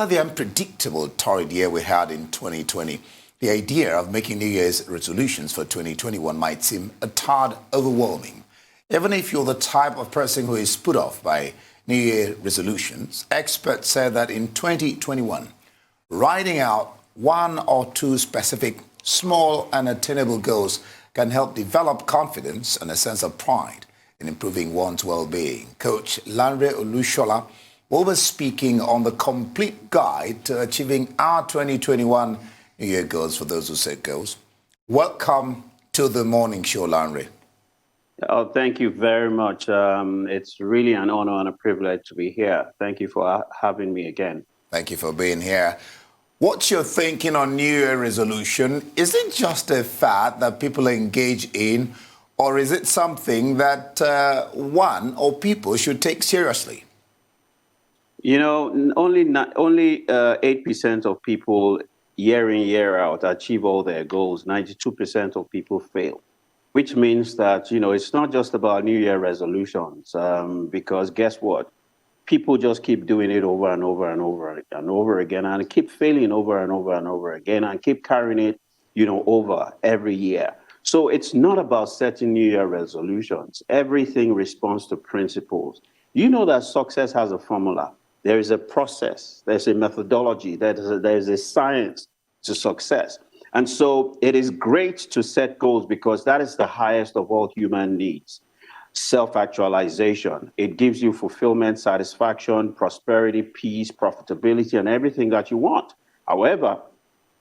After the unpredictable torrid year we had in 2020, the idea of making New Year's resolutions for 2021 might seem a tad overwhelming. Even if you're the type of person who is put off by New Year resolutions, experts say that in 2021, writing out one or two specific, small and attainable goals can help develop confidence and a sense of pride in improving one's well-being. Coach Lanre Olushola will be speaking on the complete guide to achieving our 2021 New Year goals for those who set goals. Welcome to the morning show, Lanre. Oh, thank you very much. It's really an honor and a privilege to be here. Thank you for having me again. Thank you for being here. What's your thinking on New Year resolution? Is it just a fad that people engage in, or is it something that one or people should take seriously? You know, only 8% of people year in, year out achieve all their goals. 92% of people fail, which means that, you know, it's not just about New Year resolutions, because guess what? People just keep doing it over and over and over and over again, and keep failing over and over and over again, and keep carrying it, you know, over every year. So it's not about setting New Year resolutions. Everything responds to principles. You know that success has a formula. There is a process. There's a methodology. There's a science to success. And so it is great to set goals because that is the highest of all human needs. Self-actualization. It gives you fulfillment, satisfaction, prosperity, peace, profitability, and everything that you want. However,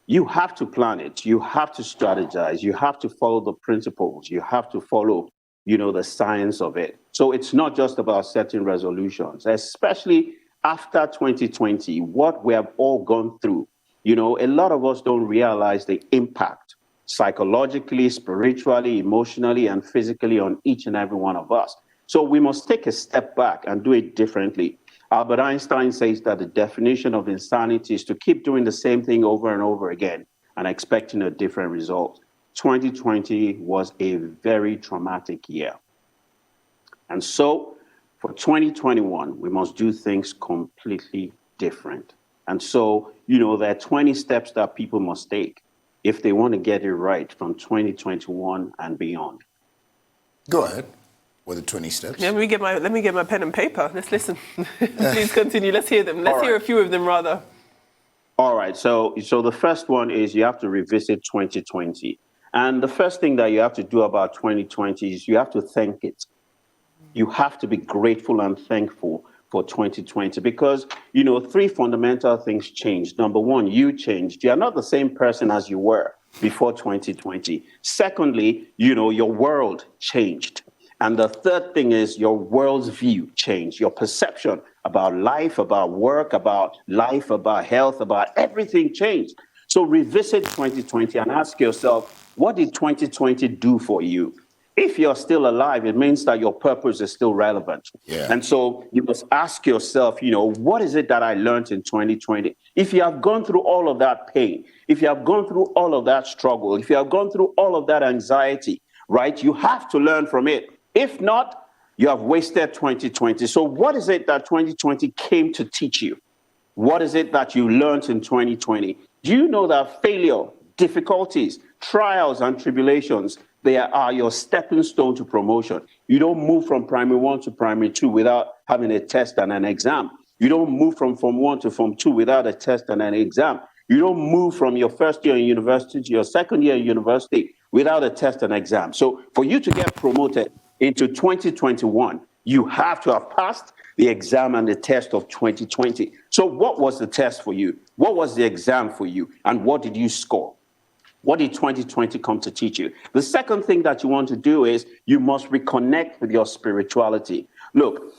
you have to plan it. You have to strategize. You have to follow the principles. You have to follow, you know, the science of it. So it's not just about setting resolutions, especially after 2020, what we have all gone through. You know, a lot of us don't realize the impact psychologically, spiritually, emotionally, and physically on each and every one of us. So we must take a step back and do it differently. Albert Einstein says that the definition of insanity is to keep doing the same thing over and over again and expecting a different result. 2020 was a very traumatic year. And so for 2021, we must do things completely different. And so, you know, there are 20 steps that people must take if they want to get it right from 2021 and beyond. Go ahead with the 20 steps. Yeah, let me get my pen and paper. Let's listen. Please continue. Let's hear them. Let's hear a few of them, rather. All right. So the first one is you have to revisit 2020. And the first thing that you have to do about 2020 is you have to thank it. You have to be grateful and thankful for 2020 because, you know, three fundamental things changed. Number one, you changed. You're not the same person as you were before 2020. Secondly, you know, your world changed. And the third thing is your world's view changed. Your perception about life, about work, about life, about health, about everything changed. So revisit 2020 and ask yourself, what did 2020 do for you? If you're still alive, it means that your purpose is still relevant. Yeah. And so you must ask yourself, you know, what is it that I learned in 2020? If you have gone through all of that pain, if you have gone through all of that struggle, if you have gone through all of that anxiety, right, you have to learn from it. If not, you have wasted 2020. So what is it that 2020 came to teach you? What is it that you learned in 2020? Do you know that failure, difficulties, trials, and tribulations, they are your stepping stone to promotion? You don't move from primary 1 to primary 2 without having a test and an exam. You don't move from Form 1 to Form 2 without a test and an exam. You don't move from your first year in university to your second year in university without a test and exam. So for you to get promoted into 2021, you have to have passed the exam and the test of 2020. So what was the test for you? What was the exam for you? And what did you score? What did 2020 come to teach you? The second thing that you want to do is you must reconnect with your spirituality. Look,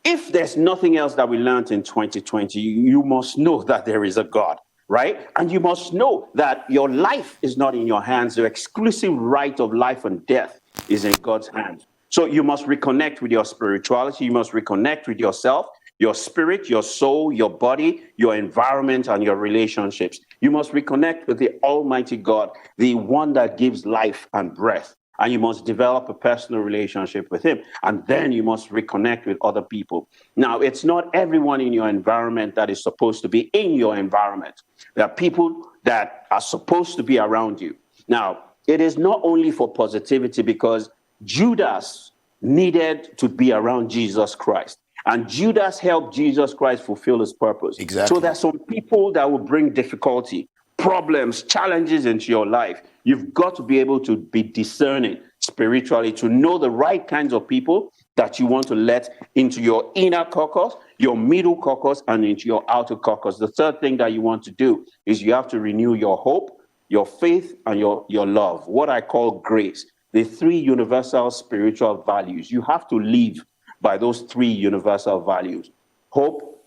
if there's nothing else that we learned in 2020, you must know that there is a God, right? And you must know that your life is not in your hands. The exclusive right of life and death is in God's hands. So you must reconnect with your spirituality. You must reconnect with yourself, your spirit, your soul, your body, your environment, and your relationships. You must reconnect with the Almighty God, the one that gives life and breath. and you must develop a personal relationship with him. And then you must reconnect with other people. Now, it's not everyone in your environment that is supposed to be in your environment. There are people that are supposed to be around you. Now, it is not only for positivity, because Judas needed to be around Jesus Christ. And Judas helped Jesus Christ fulfill his purpose. Exactly. So there's some people that will bring difficulty, problems, challenges into your life. You've got to be able to be discerning spiritually, to know the right kinds of people that you want to let into your inner caucus, your middle caucus, and into your outer caucus. The third thing that you want to do is you have to renew your hope, your faith, and your love, what I call grace, the three universal spiritual values. You have to live by those three universal values: hope,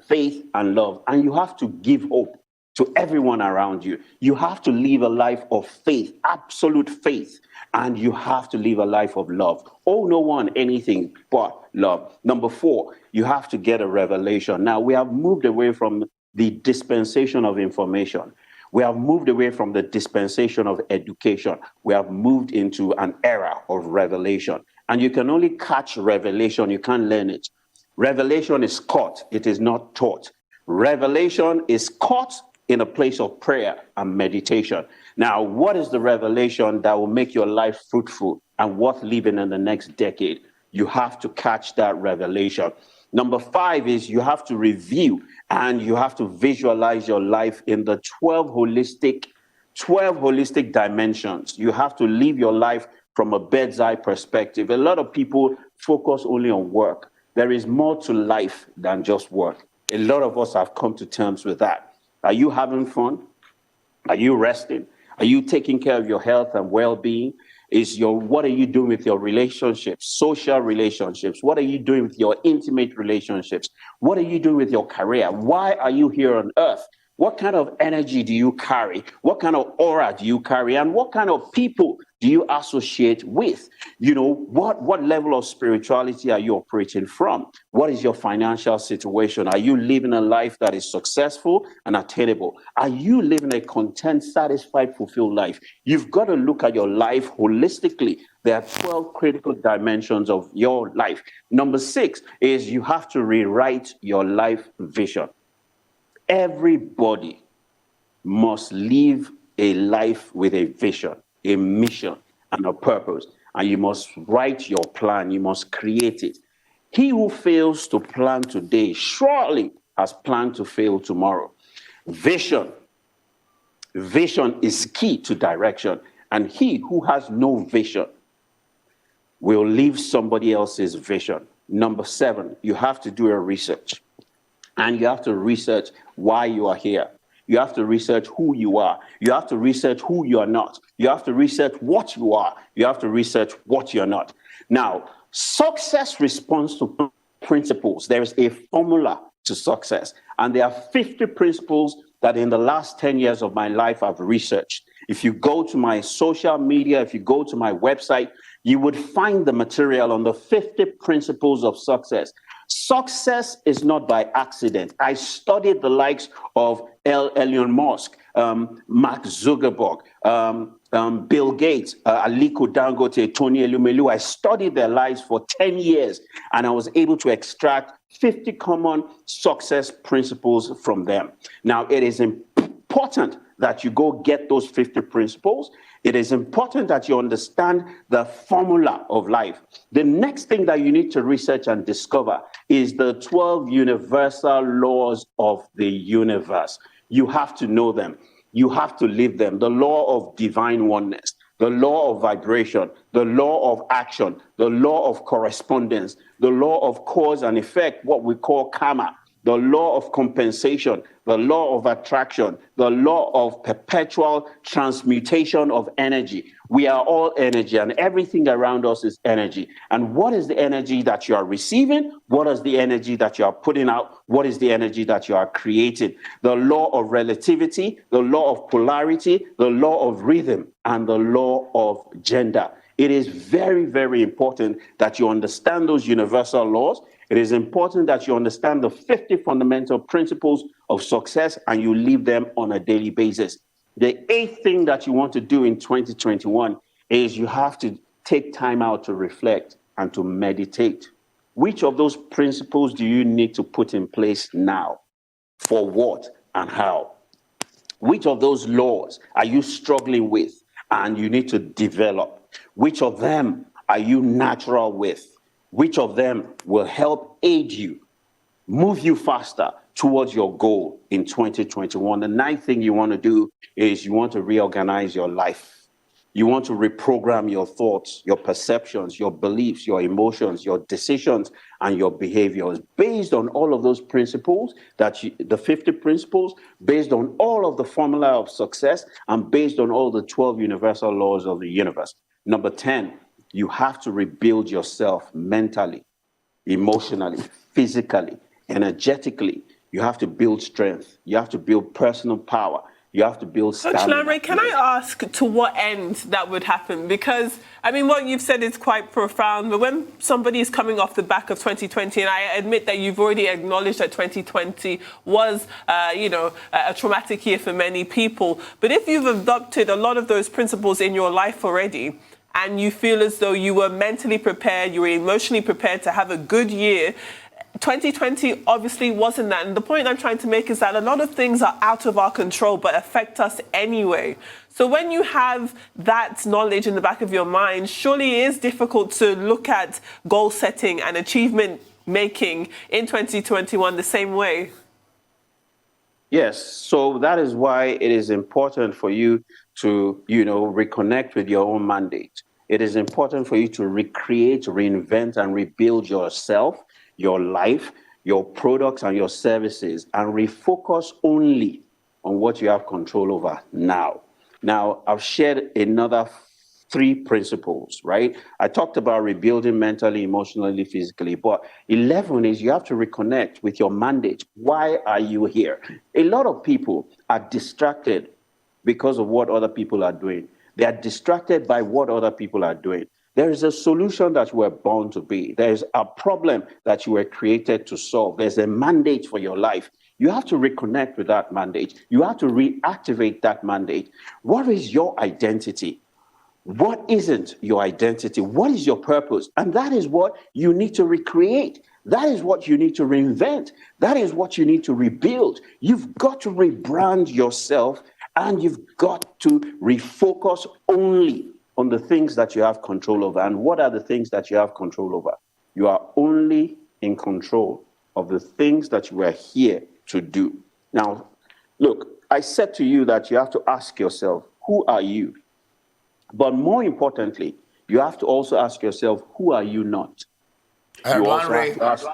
faith, and love. And you have to give hope to everyone around you. You have to live a life of faith, absolute faith, and you have to live a life of love. Owe no one anything but love. Number 4, you have to get a revelation. Now, we have moved away from the dispensation of information. We have moved away from the dispensation of education. We have moved into an era of revelation. And you can only catch revelation, you can't learn it. Revelation is caught, it is not taught. Revelation is caught in a place of prayer and meditation. Now, what is the revelation that will make your life fruitful and worth living in the next decade? You have to catch that revelation. Number 5 is you have to review and you have to visualize your life in the 12 holistic dimensions. You have to live your life from a bird's eye perspective. A lot of people focus only on work. There is more to life than just work. A lot of us have come to terms with that. Are you having fun? Are you resting? Are you taking care of your health and well-being? What are you doing with your relationships, social relationships? What are you doing with your intimate relationships? What are you doing with your career? Why are you here on earth? What kind of energy do you carry? What kind of aura do you carry? And what kind of people do you associate with? You know, what level of spirituality are you operating from? What is your financial situation? Are you living a life that is successful and attainable? Are you living a content, satisfied, fulfilled life? You've got to look at your life holistically. There are 12 critical dimensions of your life. Number 6 is you have to rewrite your life vision. Everybody must live a life with a vision, a mission, and a purpose. And you must write your plan. You must create it. He who fails to plan today surely has planned to fail tomorrow. Vision is key to direction. And he who has no vision will live somebody else's vision. Number 7, you have to do a research. And you have to research why you are here. You have to research who you are. You have to research who you are not. You have to research what you are. You have to research what you're not. Now, success responds to principles. There is a formula to success. And there are 50 principles that in the last 10 years of my life I've researched. If you go to my social media, if you go to my website, you would find the material on the 50 principles of success. Success is not by accident. I studied the likes of Elon Musk, Mark Zuckerberg, Bill Gates, Aliko Dangote, Tony Elumelu. I studied their lives for 10 years, and I was able to extract 50 common success principles from them. Now, it is important that you go get those 50 principles. It is important that you understand the formula of life. The next thing that you need to research and discover is the 12 universal laws of the universe. You have to know them. You have to live them. The law of divine oneness, the law of vibration, the law of action, the law of correspondence, the law of cause and effect, what we call karma, the law of compensation, the law of attraction, the law of perpetual transmutation of energy. We are all energy, and everything around us is energy. And what is the energy that you are receiving? What is the energy that you are putting out? What is the energy that you are creating? The law of relativity, the law of polarity, the law of rhythm, and the law of gender. It is very, very important that you understand those universal laws. It is important that you understand the 50 fundamental principles of success and you live them on a daily basis. The 8th thing that you want to do in 2021 is you have to take time out to reflect and to meditate. Which of those principles do you need to put in place now? For what and how? Which of those laws are you struggling with and you need to develop? Which of them are you natural with? Which of them will help aid you, move you faster towards your goal in 2021? The ninth thing you want to do is you want to reorganize your life. You want to reprogram your thoughts, your perceptions, your beliefs, your emotions, your decisions, and your behaviors based on all of those principles, the 50 principles, based on all of the formula of success, and based on all the 12 universal laws of the universe. Number 10, you have to rebuild yourself mentally, emotionally, physically, energetically. You have to build strength. You have to build personal power. You have to build stamina. Coach Lanre, can I ask to what end that would happen? Because, I mean, what you've said is quite profound, but when somebody is coming off the back of 2020, and I admit that you've already acknowledged that 2020 was, a traumatic year for many people, but if you've adopted a lot of those principles in your life already, and you feel as though you were mentally prepared, you were emotionally prepared to have a good year, 2020 obviously wasn't that. And the point I'm trying to make is that a lot of things are out of our control but affect us anyway. So when you have that knowledge in the back of your mind, surely it is difficult to look at goal setting and achievement making in 2021 the same way. Yes, so that is why it is important for you to, reconnect with your own mandate. It is important for you to recreate, reinvent, and rebuild yourself, your life, your products, and your services, and refocus only on what you have control over now. Now, I've shared another 3 principles, right? I talked about rebuilding mentally, emotionally, physically, but 11 is you have to reconnect with your mandate. Why are you here? A lot of people are distracted because of what other people are doing. They are distracted by what other people are doing. There is a solution that you were born to be. There's a problem that you were created to solve. There's a mandate for your life. You have to reconnect with that mandate. You have to reactivate that mandate. What is your identity? What isn't your identity? What is your purpose? And that is what you need to recreate. That is what you need to reinvent. That is what you need to rebuild. You've got to rebrand yourself, and you've got to refocus only on the things that you have control over. And what are the things that you have control over? You are only in control of the things that you are here to do. Now, look, I said to you that you have to ask yourself, who are you? But more importantly, you have to also ask yourself, who are you not? You also have to ask,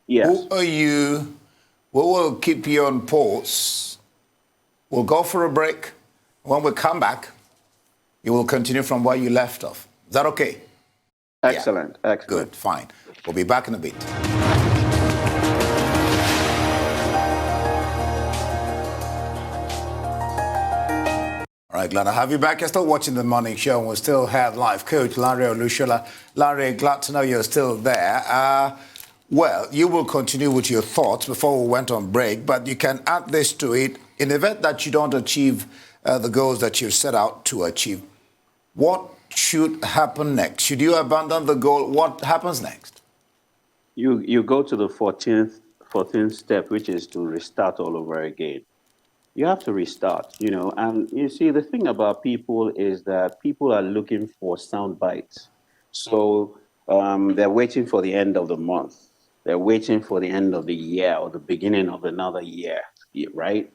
yes. Who are you? We will keep you on pause. We'll go for a break. When we come back, you will continue from where you left off. Is that okay? Excellent. Yeah. Excellent. Good, fine. We'll be back in a bit. All right, glad to have you back. You're still watching The Morning Show, and we still have live coach Lanre Olusola. Lanre, glad to know you're still there. Well, you will continue with your thoughts before we went on break, but you can add this to it. In the event that you don't achieve the goals that you've set out to achieve, what should happen next? Should you abandon the goal? What happens next? You go to the 14th step, which is to restart all over again. You have to restart, and you see, the thing about people is that people are looking for sound bites. So they're waiting for the end of the month. They're waiting for the end of the year or the beginning of another year, right?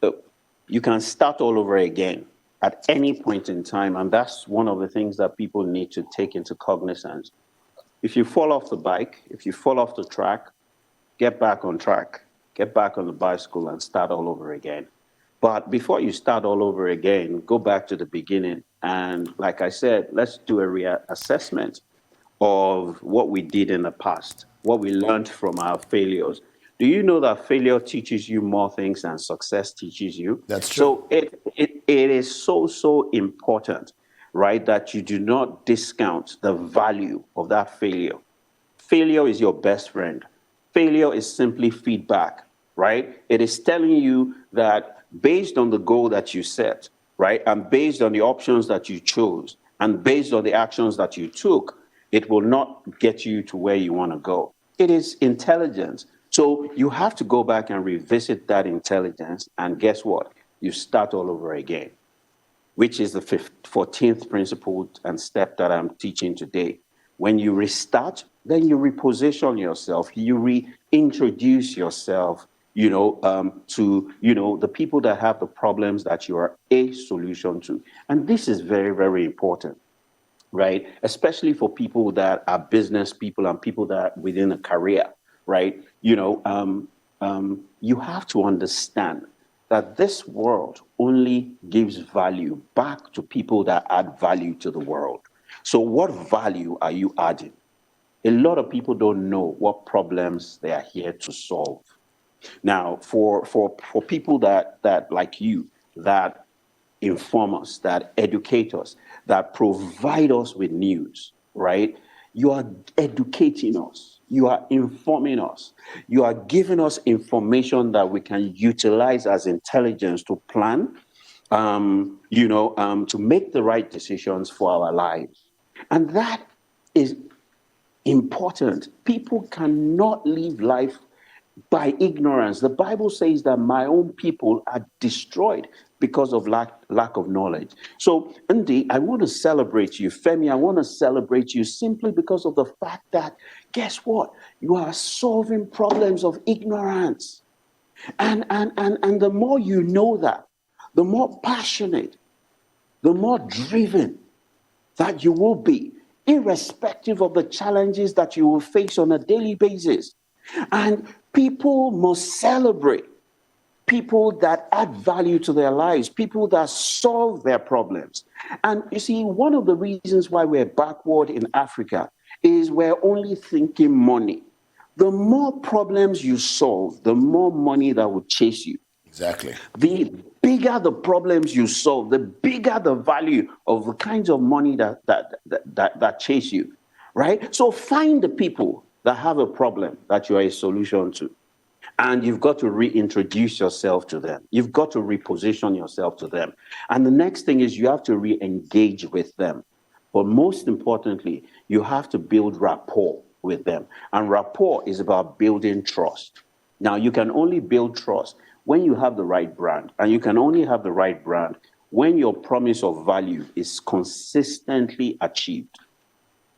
So you can start all over again at any point in time. And that's one of the things that people need to take into cognizance. If you fall off the bike, if you fall off the track, get back on track, get back on the bicycle and start all over again. But before you start all over again, go back to the beginning. And like I said, let's do a reassessment of what we did in the past, what we learned from our failures. Do you know that failure teaches you more things than success teaches you? That's true. So it is so important, right, that you do not discount the value of that failure. Failure is your best friend. Failure is simply feedback, right? It is telling you that based on the goal that you set, right, and based on the options that you chose, And based on the actions that you took, it will not get you to where you want to go. It is intelligence. So you have to go back and revisit that intelligence. And guess what? You start all over again, which is the 14th principle and step that I'm teaching today. When you restart, then you reposition yourself, you reintroduce yourself, to, the people that have the problems that you are a solution to. And this is very, very important, right? Especially for people that are business people and people that are within a career, right? You have to understand that this world only gives value back to people that add value to the world. So what value are you adding? A lot of people don't know what problems they are here to solve. Now, for people that like you, that inform us, that educate us, that provide us with news, right? You are educating us. You are informing us. You are giving us information that we can utilize as intelligence to plan, to make the right decisions for our lives. And that is important. People cannot live life by ignorance. The Bible says that my own people are destroyed because of lack of knowledge. So, Ndi, I want to celebrate you. Femi, I want to celebrate you simply because of the fact that, guess what? You are solving problems of ignorance. And the more you know that, the more passionate, the more driven that you will be, irrespective of the challenges that you will face on a daily basis. And people must celebrate people that add value to their lives, people that solve their problems. And you see, one of the reasons why we're backward in Africa is we're only thinking money. The more problems you solve, the more money that will chase you. Exactly. The bigger the problems you solve, the bigger the value of the kinds of money that chase you, right? So find the people that have a problem that you are a solution to. And you've got to reintroduce yourself to them. You've got to reposition yourself to them. And the next thing is you have to re-engage with them. But most importantly, you have to build rapport with them. And rapport is about building trust. Now, you can only build trust when you have the right brand. And you can only have the right brand when your promise of value is consistently achieved.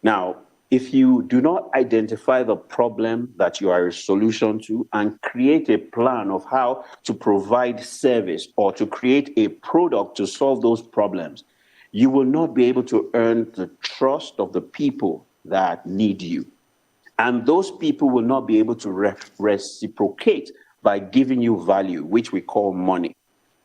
Now, if you do not identify the problem that you are a solution to and create a plan of how to provide service or to create a product to solve those problems, you will not be able to earn the trust of the people that need you. And those people will not be able to reciprocate by giving you value, which we call money.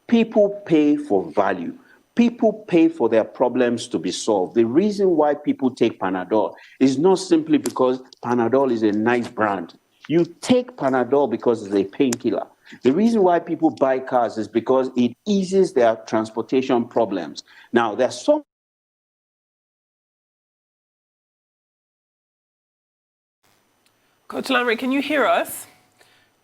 People pay for value. People pay for their problems to be solved. The reason why people take Panadol is not simply because Panadol is a nice brand. You take Panadol because it's a painkiller. The reason why people buy cars is because it eases their transportation problems. Now, there's some. Coach Lamre, can you hear us?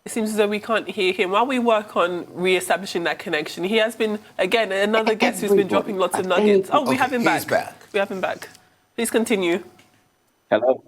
It seems as though we can't hear him. While we work on re-establishing that connection, he has been, again, another guest who's been dropping lots of nuggets. Oh, we have him back. We have him back. Please continue. Hello?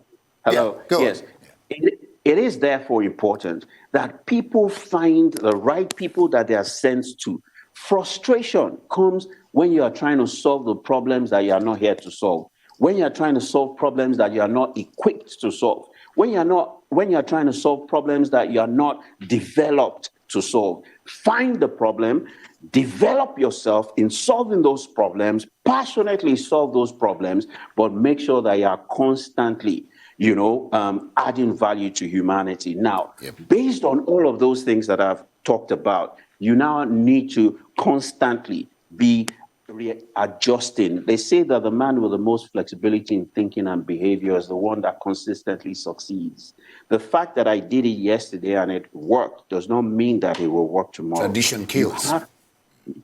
Yeah, go yes. It is therefore important that people find the right people that they are sent to. Frustration comes when you are trying to solve the problems that you are not here to solve. When you are trying to solve problems that you are not equipped to solve. When you're trying to solve problems that you are not developed to solve. Find the problem, develop yourself in solving those problems, passionately solve those problems, but make sure that you are constantly, adding value to humanity. Now, based on all of those things that I've talked about, you now need to constantly be readjusting. They say that the man with the most flexibility in thinking and behavior is the one that consistently succeeds. The fact that I did it yesterday and it worked does not mean that it will work tomorrow. Tradition kills.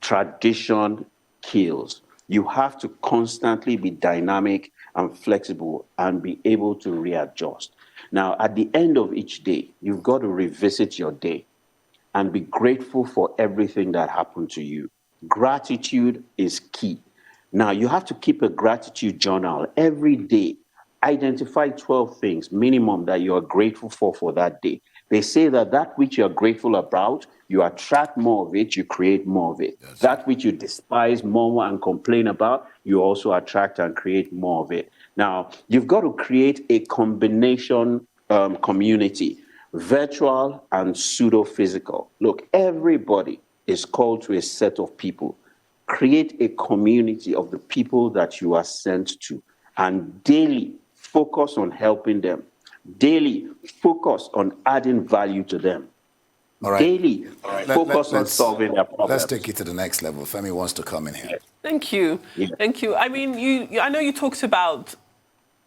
Tradition kills. You have to constantly be dynamic and flexible and be able to readjust. Now, at the end of each day, you've got to revisit your day and be grateful for everything that happened to you. Gratitude is key. Now, you have to keep a gratitude journal every day. Identify 12 things minimum that you are grateful for that day. They say that that which you are grateful about, you attract more of it, you create more of it. That's That which you despise, murmur, and complain about, you also attract and create more of it. Now, you've got to create a combination community, virtual and pseudo physical. Look, everybody is called to a set of people. Create a community of the people that you are sent to, and daily focus on helping them. Daily focus on adding value to them. All right. Daily focus on Let's solving their problems. let's take it to the next level. Femi wants to come in here. Thank you. Yeah. Thank you. I mean, I know you talked about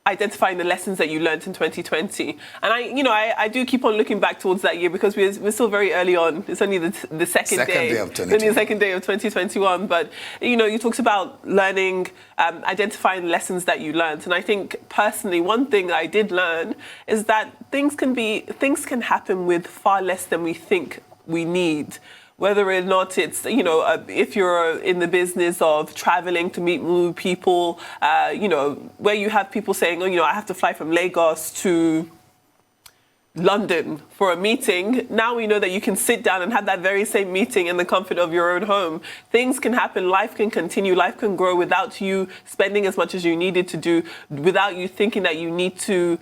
identifying the lessons that you learned in 2020. And I do keep on looking back towards that year because we're still very early on. It's only the second day of 2021. only the second day of 2021. But, you talked about learning, identifying lessons that you learned. And I think personally, one thing I did learn is that things can happen with far less than we think we need. Whether or not it's, if you're in the business of traveling to meet new people, where you have people saying, I have to fly from Lagos to London for a meeting. Now we know that you can sit down and have that very same meeting in the comfort of your own home. Things can happen, life can continue, life can grow without you spending as much as you needed to do, without you thinking that you need to,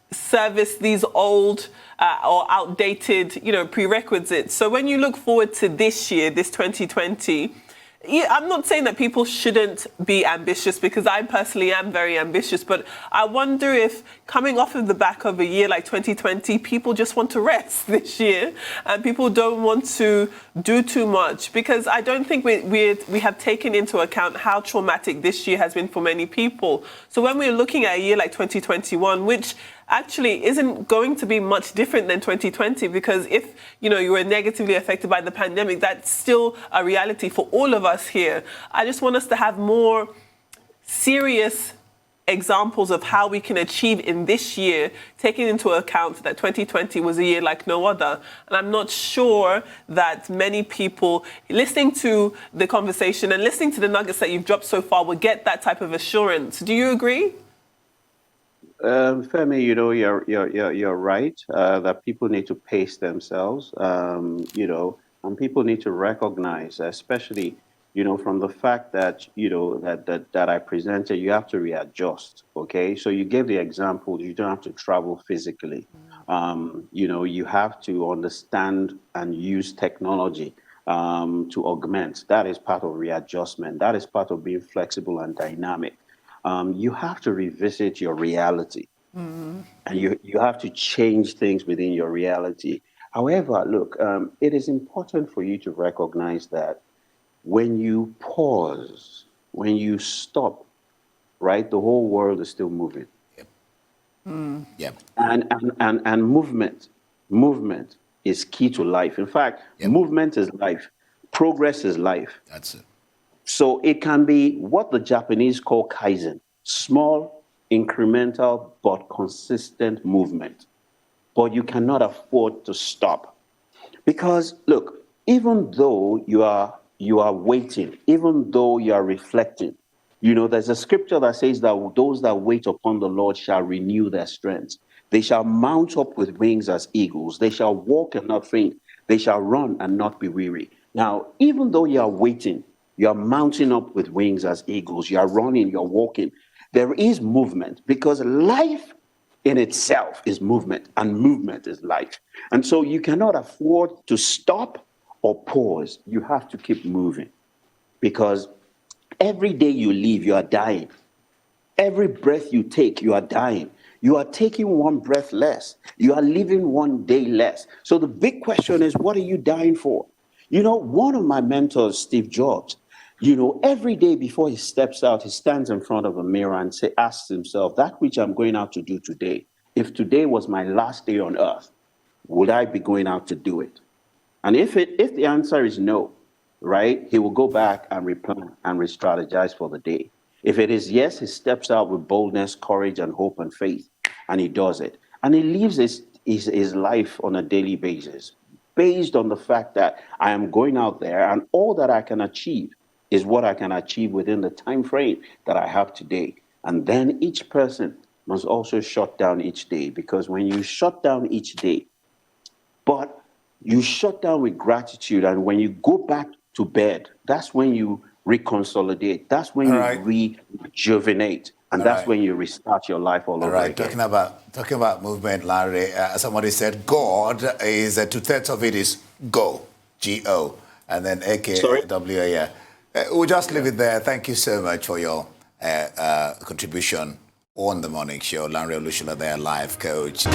service these old or outdated, prerequisites. So when you look forward to this year, this 2020, I'm not saying that people shouldn't be ambitious, because I personally am very ambitious, but I wonder if coming off of the back of a year like 2020, people just want to rest this year and people don't want to do too much, because I don't think we have taken into account how traumatic this year has been for many people. So when we're looking at a year like 2021, which actually isn't going to be much different than 2020, because if you were negatively affected by the pandemic, that's still a reality for all of us here. I just want us to have more serious examples of how we can achieve in this year, taking into account that 2020 was a year like no other. And I'm not sure that many people listening to the conversation and listening to the nuggets that you've dropped so far will get that type of assurance. Do you agree? Femi, you're right that people need to pace themselves, and people need to recognize, especially, from the fact that, that I presented, you have to readjust, okay? So you gave the example, you don't have to travel physically. You have to understand and use technology to augment. That is part of readjustment. That is part of being flexible and dynamic. You have to revisit your reality, and you have to change things within your reality. However, look, it is important for you to recognize that when you pause, when you stop, right, the whole world is still moving. Yep. And movement is key to life. In fact, movement is life. Progress is life. That's it. So it can be what the Japanese call kaizen, small, incremental, but consistent movement. But you cannot afford to stop. Because look, even though you are waiting, even though you are reflecting, there's a scripture that says that those that wait upon the Lord shall renew their strength. They shall mount up with wings as eagles. They shall walk and not faint. They shall run and not be weary. Now, even though you are waiting, you are mounting up with wings as eagles. You are running, you're walking. There is movement, because life in itself is movement, and movement is life. And so you cannot afford to stop or pause. You have to keep moving, because every day you live, you are dying. Every breath you take, you are dying. You are taking one breath less. You are living one day less. So the big question is, what are you dying for? One of my mentors, Steve Jobs, every day before he steps out, he stands in front of a mirror and asks himself, that which I'm going out to do today, if today was my last day on earth, would I be going out to do it? And if the answer is no, right, he will go back and replan and re-strategize for the day. If it is yes, he steps out with boldness, courage, and hope and faith, and he does it. And he lives his life on a daily basis, based on the fact that I am going out there, and all that I can achieve is what I can achieve within the time frame that I have today. And then each person must also shut down each day, because when you shut down each day, but you shut down with gratitude, and when you go back to bed, that's when you reconsolidate. That's when All you right. rejuvenate, and All that's right. when you restart your life all All over right, again. talking about movement, Larry. Somebody said God is 2/3 of it is go, G-O, and then Sorry? A-K-W-A. We'll just leave it there. Thank you so much for your contribution on the morning show. Larry Olushula there, life coach.